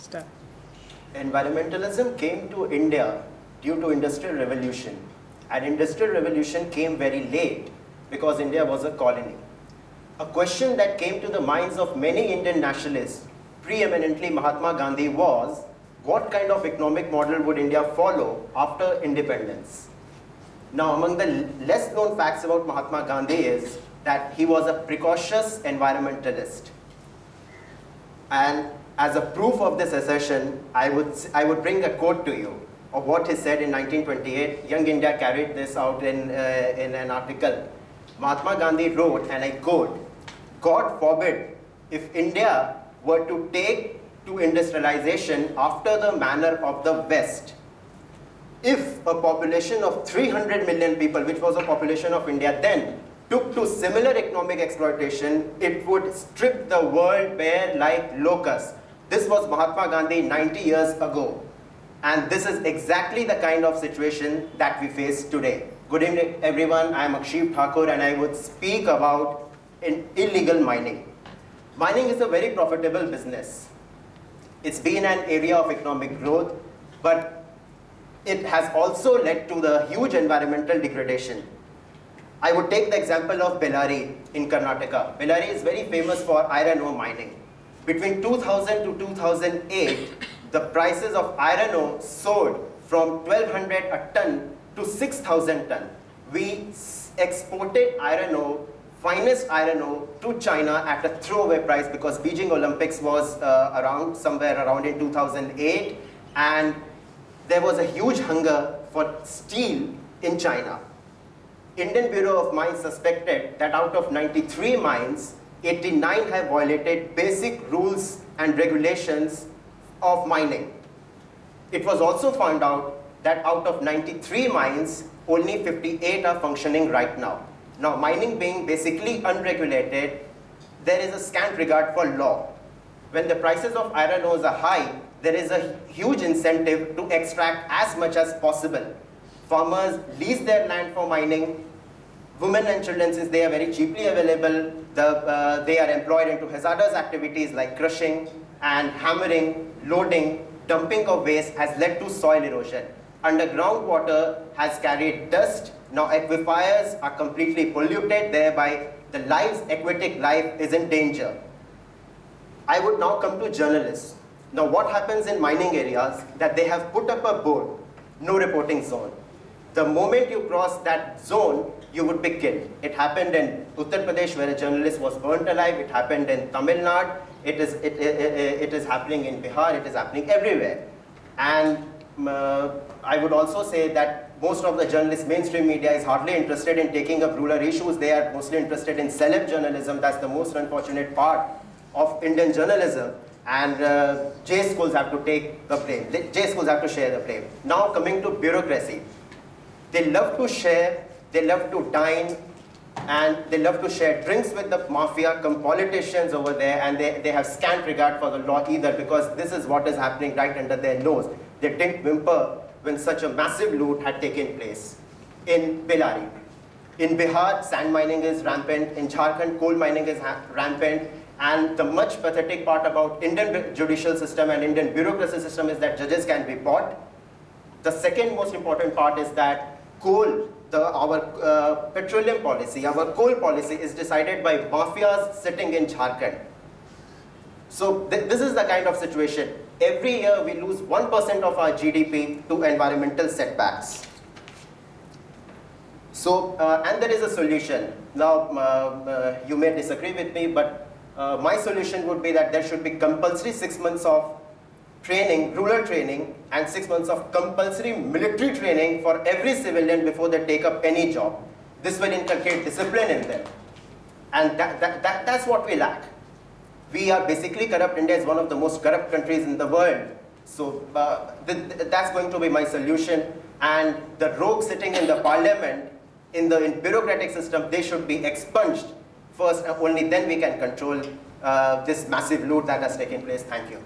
Start. Environmentalism came to India due to Industrial Revolution. And Industrial Revolution came very late because India was a colony. A question that came to the minds of many Indian nationalists, preeminently Mahatma Gandhi, was what kind of economic model would India follow after independence? Now, among the less known facts about Mahatma Gandhi is that he was a precautious environmentalist. And as a proof of this assertion, I would bring a quote to you of what he said in 1928. Young India carried this out in an article. Mahatma Gandhi wrote, and I quote, "God forbid if India were to take to industrialization after the manner of the West. If a population of 300 million people, which was a population of India then, took to similar economic exploitation, it would strip the world bare like locusts." This was Mahatma Gandhi 90 years ago. And this is exactly the kind of situation that we face today. Good evening, everyone. I am Aksheev and I would speak about illegal mining. Mining is a very profitable business. It's been an area of economic growth, but it has also led to the huge environmental degradation. I would take the example of Bellary in Karnataka. Bellary is very famous for iron ore mining. Between 2000 to 2008, the prices of iron ore soared from 1200 a ton to 6000 ton. We exported iron ore, finest iron ore, to China at a throwaway price because Beijing Olympics was somewhere around in 2008, and there was a huge hunger for steel in China. Indian Bureau of Mines suspected that out of 93 mines, 89 have violated basic rules and regulations of mining. It was also found out that out of 93 mines, only 58 are functioning right now. Now, mining being basically unregulated, there is a scant regard for law. When the prices of iron ores are high, there is a huge incentive to extract as much as possible. Farmers lease their land for mining. Women and children, since they are very cheaply available, they are employed into hazardous activities like crushing and hammering, loading, dumping of waste has led to soil erosion. Underground water has carried dust. Now aquifers are completely polluted, thereby the aquatic life is in danger. I would now come to journalists. Now what happens in mining areas that they have put up a board, no reporting zone. The moment you cross that zone, you would be killed. It happened in Uttar Pradesh where a journalist was burnt alive. It happened in Tamil Nadu. It is happening in Bihar. It is happening everywhere. And I would also say that most of the journalists, mainstream media is hardly interested in taking up rural issues. They are mostly interested in celeb journalism. That's the most unfortunate part of Indian journalism. And J schools have to take the blame. J schools have to share the blame. Now coming to bureaucracy. They love to share, they love to dine, and they love to share drinks with the mafia, politicians over there, and they have scant regard for the law either, because this is what is happening right under their nose. They didn't whimper when such a massive loot had taken place in Bellary. In Bihar, sand mining is rampant. In Jharkhand, coal mining is rampant. And the much pathetic part about Indian judicial system and Indian bureaucracy system is that judges can be bought. The second most important part is that coal, our petroleum policy, our coal policy is decided by mafias sitting in Jharkhand. So this is the kind of situation. Every year we lose 1% of our GDP to environmental setbacks. So, and there is a solution. Now, you may disagree with me, but my solution would be that there should be compulsory 6 months of training, rural training, and 6 months of compulsory military training for every civilian before they take up any job. This will inculcate discipline in them. And that's what we lack. We are basically corrupt. India is one of the most corrupt countries in the world. So that's going to be my solution. And the rogues sitting in the parliament, in the bureaucratic system, they should be expunged first. Only then we can control this massive loot that has taken place. Thank you.